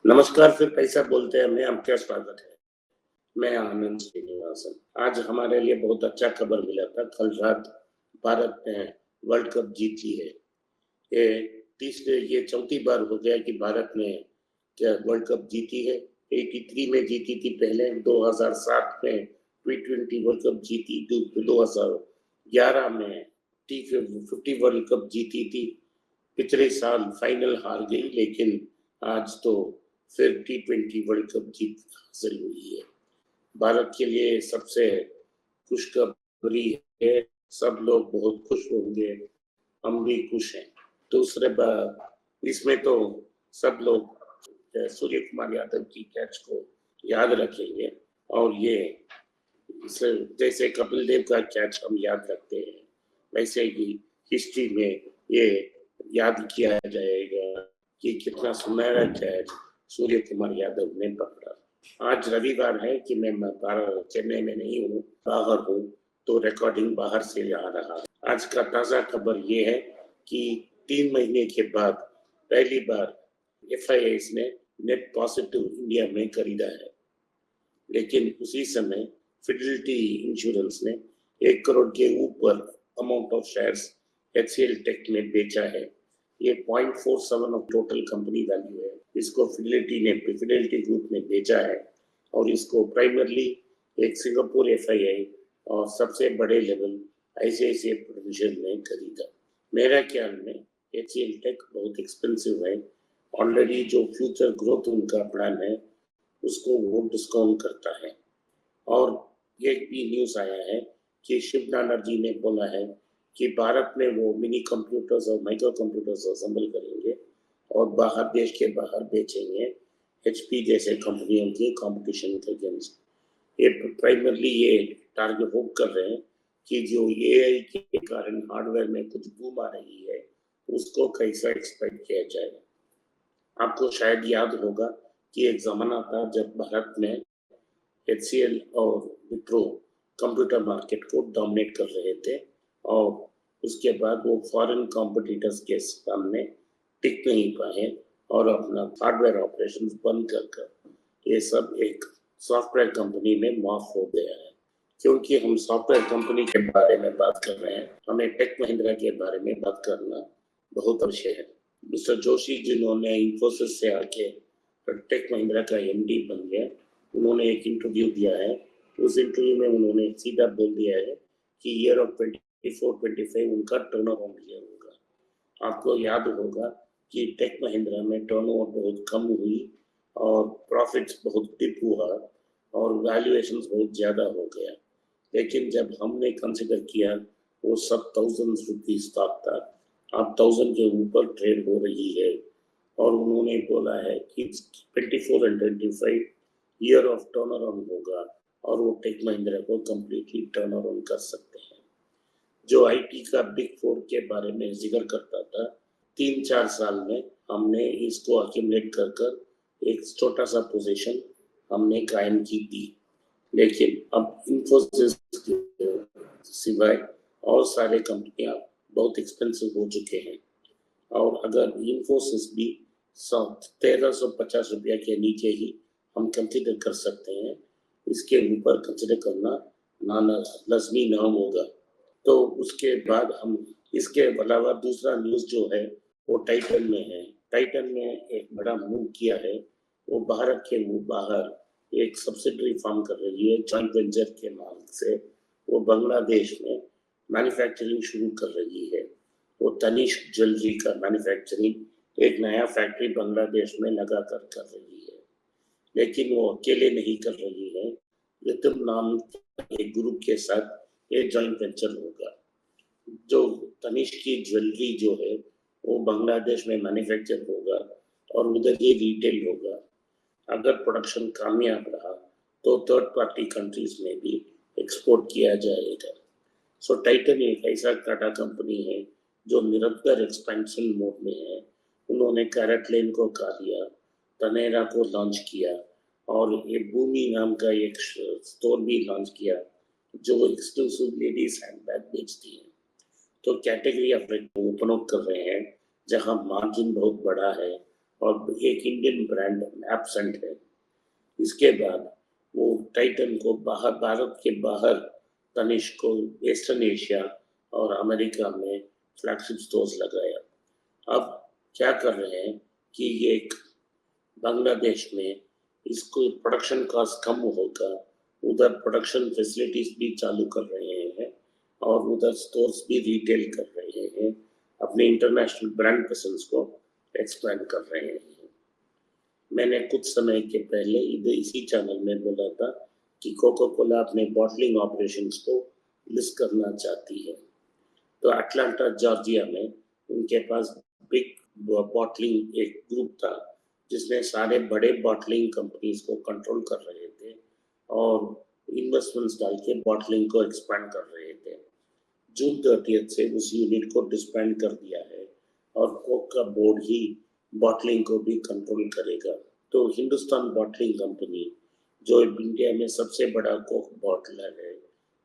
नमस्कार, फिर पैसा बोलते हैं में आपका स्वागत है। मैं आनंद श्रीनिवासन। आज हमारे लिए बहुत अच्छा खबर मिला था। कल रात भारत ने वर्ल्ड कप जीत ली है। ये चौथी बार हो गया कि भारत ने क्या वर्ल्ड कप जीती है। 83 में जीती थी पहले, 2007 में T20 वर्ल्ड कप जीती, 2011 में T50 वर्ल्ड कप जीती थी। पिछले साल फाइनल हार गई, लेकिन आज तो फिर T20 वर्ल्ड कप जीत हासिल हुई है। भारत के लिए सबसे खुशखबरी है। सब लोग बहुत खुश होंगे, हम भी खुश हैं। दूसरे बार इसमें तो सब लोग सूर्य कुमार यादव की कैच को याद रखेंगे, और ये जैसे कपिल देव का कैच हम याद रखते हैं, वैसे ही हिस्ट्री में ये याद किया जाएगा कि कितना सुनहरा कैच सूर्य कुमार यादव ने पकड़ा। आज रविवार है कि मैं चेन्नई में नहीं हूँ, बाहर हूँ, तो रिकॉर्डिंग बाहर से आ रहा है। आज का ताजा खबर ये है कि 3 महीने के बाद पहली बार FIS ने नेट पॉजिटिव इंडिया में खरीदा है, लेकिन उसी समय फिडेलिटी इंश्योरेंस ने 1 करोड़ के ऊपर amount of shares HCL tech में बेचा है। ये 0.47 ऑफ टोटल कंपनी वैल्यू है। इसको फिडेलिटी ग्रुप ने बेचा है, और इसको प्राइमरली एक सिंगापुर FII और सबसे बड़े लेवल ICICI प्रोविजन ने खरीदा। मेरा ख्याल में HCL टेक बहुत एक्सपेंसिव है। ऑलरेडी जो फ्यूचर ग्रोथ उनका प्लान है उसको वो डिस्काउंट करता है। और ये भी न्यूज आया है कि शिव बनर्जी ने बोला है कि भारत में वो मिनी कंप्यूटर्स और माइक्रो कंप्यूटर्स असेंबल करेंगे और बाहर, देश के बाहर बेचेंगे HP जैसे कंपनियों के कंपटीशन के अगेंस्ट। ये प्राइमरली ये टारगेट होप कर रहे हैं कि जो AI के कारण हार्डवेयर में कुछ बूम आ रही है, उसको कैसा एक्सपेक्ट किया जाए। आपको शायद याद होगा कि एक जमाना था जब भारत में HCL और विप्रो कंप्यूटर मार्केट को डोमिनेट कर रहे थे, और उसके बाद वो फॉरेन कॉम्पिटिटर्स के सामने टिक नहीं पाए और अपना हार्डवेयर ऑपरेशंस बंद कर ये सब एक सॉफ्टवेयर कंपनी में मॉर्फ हो गया है। क्योंकि हम सॉफ्टवेयर कंपनी के बारे में बात कर रहे हैं, हमें टेक महिंद्रा के बारे में बात करना बहुत आवश्यक है। मिस्टर जोशी, जिन्होंने इंफोसिस से आके टेक महिंद्रा का MD बन गया, उन्होंने एक इंटरव्यू दिया है। उस इंटरव्यू में उन्होंने सीधा बोल दिया है कि ईयर ऑफ 24-25 उनका टर्नअराउंड ईयर होगा। आपको याद होगा कि टेक महिंद्रा में टर्नओवर बहुत कम हुई और प्रॉफिट्स बहुत डिप हुआ और वैल्यूएशंस बहुत ज़्यादा हो गया। लेकिन जब हमने कंसिडर किया, वो सब ₹1000 स्टॉक था, अब 1000 के ऊपर ट्रेड हो रही है। और उन्होंने बोला है कि 24 and 25 year of turn around होगा, और वो टेक महिंद्रा को कम्प्लीटली टर्न अराउंड कर सकते हैं। जो IT का बिग 4 के बारे में जिक्र करता था, 3-4 साल में हमने इसको अक्यूमुलेट कर कर एक छोटा सा पोजीशन हमने कायम की थी। लेकिन अब इंफोसिस के सिवाय और सारे कंपनियां बहुत एक्सपेंसिव हो चुके हैं, और अगर इंफोसिस भी 1350 रुपया के नीचे ही हम कंसिडर कर सकते हैं, इसके ऊपर कंसिडर करना लाजमी ना होगा। तो उसके बाद हम इसके अलावा दूसरा न्यूज़ जो है वो टाइटन में है। टाइटन में एक बड़ा मूव किया है। वो भारत के बाहर एक सब्सिडरी फॉर्म कर रही है, जॉइंट वेंचर के नाम से। वो बांग्लादेश में मैन्युफैक्चरिंग शुरू कर रही है। वो तनिष्क ज्वेलरी का मैन्युफैक्चरिंग एक नया फैक्ट्री बांग्लादेश में लगाकर कर रही है। लेकिन वो अकेले नहीं कर रही है, रितम नाम के ग्रुप के साथ ये जॉइंट वेंचर होगा। जो तनिष्क की ज्वेलरी जो है वो बांग्लादेश में मैन्युफैक्चर होगा और उधर ही रिटेल होगा। अगर प्रोडक्शन कामयाब रहा तो थर्ड पार्टी कंट्रीज में भी एक्सपोर्ट किया जाएगा। सो टाइटन एक ऐसा टाटा कंपनी है जो निरंतर एक्सपेंशन मोड में है। उन्होंने कैरेटलेन को खा लिया, तनेरा को लॉन्च किया, और ये भूमि नाम का एक स्टोर भी लॉन्च किया जो एक्सक्लूसिव लेडीज हैंडबैग बेचती है। तो कैटेगरी ऑफ ओपन अप कर रहे हैं जहां मार्जिन बहुत बड़ा है और एक इंडियन ब्रांड एब्सेंट है। इसके बाद वो टाइटन को बाहर, भारत के बाहर तनिष्क को वेस्टर्न एशिया और अमेरिका में फ्लैगशिप स्टोर्स लगाया। अब क्या कर रहे हैं कि ये एक बांग्लादेश में इसको प्रोडक्शन कॉस्ट कम होगा, उधर प्रोडक्शन फैसिलिटीज भी चालू कर रहे हैं और उधर स्टोर्स भी रिटेल कर रहे हैं, अपने इंटरनेशनल ब्रांड प्रेजेंस को एक्सपेंड कर रहे हैं। मैंने कुछ समय के पहले इसी चैनल में बोला था कि कोका कोला अपने बॉटलिंग ऑपरेशंस को लिस्ट करना चाहती है। तो अटलांटा जॉर्जिया में उनके पास बिग बॉटलिंग एक ग्रुप था जिसमें सारे बड़े बॉटलिंग कंपनीज को कंट्रोल कर रहे थे और इन्वेस्टमेंट्स डाल के बॉटलिंग को एक्सपेंड कर रहे थे। जून 30 से उस यूनिट को डिस्बैंड कर दिया है और कोक का बोर्ड ही बॉटलिंग को भी कंट्रोल करेगा। तो हिंदुस्तान बॉटलिंग कंपनी जो इंडिया में सबसे बड़ा कोक बॉटलर है,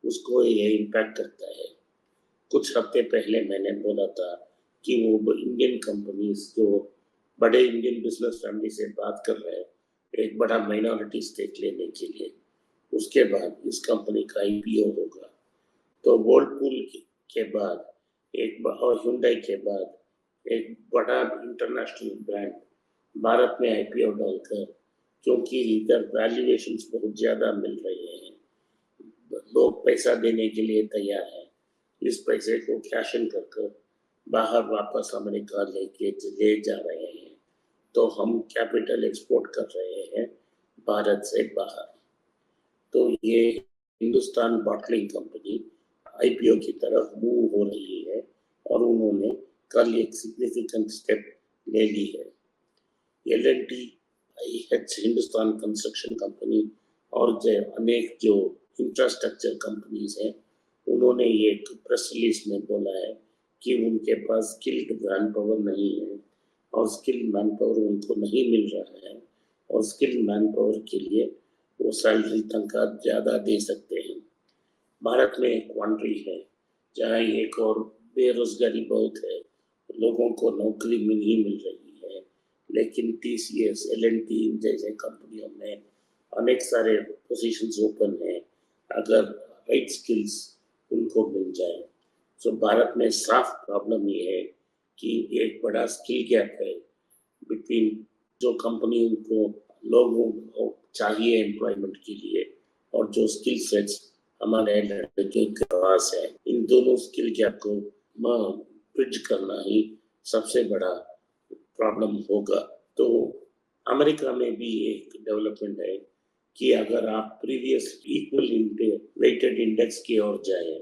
उसको ये इम्पैक्ट करता है। कुछ हफ्ते पहले मैंने बोला था कि वो इंडियन कंपनीज जो बड़े इंडियन बिजनेस फैमिली से बात कर रहे हैं एक बड़ा माइनॉरिटी स्टेक लेने के लिए, उसके बाद इस कंपनी का आईपीओ होगा। तो वर्लपूल के बाद एक और हुंडई के बाद एक बड़ा इंटरनेशनल ब्रांड भारत में आईपीओ डालकर, क्योंकि इधर वैल्यूएशंस बहुत ज्यादा मिल रहे हैं, लोग पैसा देने के लिए तैयार हैं, इस पैसे को कैश इन कर बाहर वापस अमेरिका ले जा रहे हैं। तो हम कैपिटल एक्सपोर्ट कर रहे हैं भारत से बाहर। तो ये हिंदुस्तान बॉटलिंग कंपनी आईपीओ की तरफ मूव हो रही है और उन्होंने कल एक सिग्निफिकेंट स्टेप ले ली है। L&T, हिंदुस्तान कंस्ट्रक्शन कंपनी और अनेक जो इंफ्रास्ट्रक्चर कंपनीज हैं, उन्होंने ये एक प्रेस रिलीज में बोला है कि उनके पास स्किल्ड मैन पावर नहीं है और स्किल्ड मैन पावर उनको नहीं मिल रहा है और स्किल्ड मैन पावर के लिए वो सैलरी तनख्वाह ज़्यादा दे सकते हैं। भारत में एक कंट्री है जहाँ एक और बेरोजगारी बहुत है, लोगों को नौकरी नहीं मिल रही है, लेकिन TCS, L&T जैसे कंपनियों में अनेक सारे पोजीशंस ओपन हैं अगर राइट स्किल्स उनको मिल जाए। तो भारत में साफ प्रॉब्लम ये है कि एक बड़ा स्किल गैप है बिटवीन जो कंपनी उनको लोगों को चाहिए एम्प्लॉयमेंट के लिए और जो स्किल सेट्स हमारे लड़के के पास है, इन दोनों स्किल गैप को ब्रिज करना ही सबसे बड़ा प्रॉब्लम होगा। तो अमेरिका में भी एक डेवलपमेंट है कि अगर आप प्रीवियस इक्वल वेटेड इंडेक्स की ओर जाए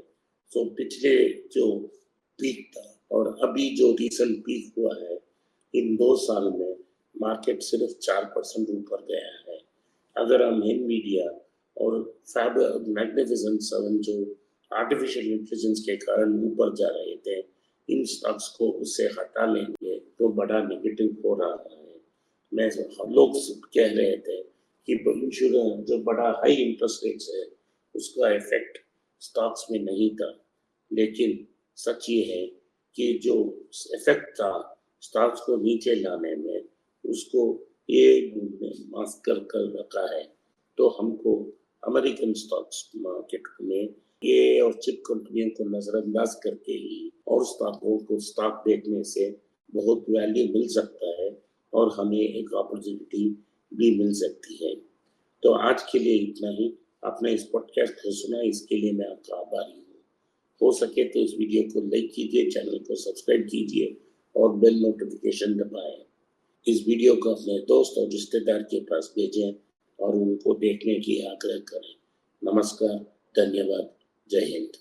तो पिछले जो पीक था और अभी जो रिसेंट पीक हुआ है, इन 2 साल में मार्केट सिर्फ 4% ऊपर गया है। अगर हम NVIDIA और मैग्निफिसेंट 7 जो आर्टिफिशियल इंटेलिजेंस के कारण ऊपर जा रहे थे, इन स्टॉक्स को उससे हटा लेंगे तो बड़ा नेगेटिव हो रहा है। हम लोग कह रहे थे कि इंश्योरेंस जो बड़ा हाई इंटरेस्ट रेट्स है उसका इफेक्ट स्टॉक्स में नहीं था, लेकिन सच ये है कि जो इफेक्ट था स्टॉक्स को नीचे लाने में, उसको ये मास्क कर रखा है। तो हमको अमेरिकन स्टॉक्स मार्केट में ये और चिप कंपनियों को नजरअंदाज करके ही और स्टॉकों को स्टॉक देखने से बहुत वैल्यू मिल सकता है और हमें एक अपॉर्चुनिटी भी मिल सकती है। तो आज के लिए इतना ही। आपने इस पॉडकास्ट को सुना, इसके लिए मैं आपका आभारी हूँ। हो सके तो इस वीडियो को लाइक कीजिए, चैनल को सब्सक्राइब कीजिए और बेल नोटिफिकेशन दबाएं। इस वीडियो को अपने दोस्त और रिश्तेदार के पास भेजें और उनको देखने की आग्रह करें। नमस्कार, धन्यवाद, जय हिंद।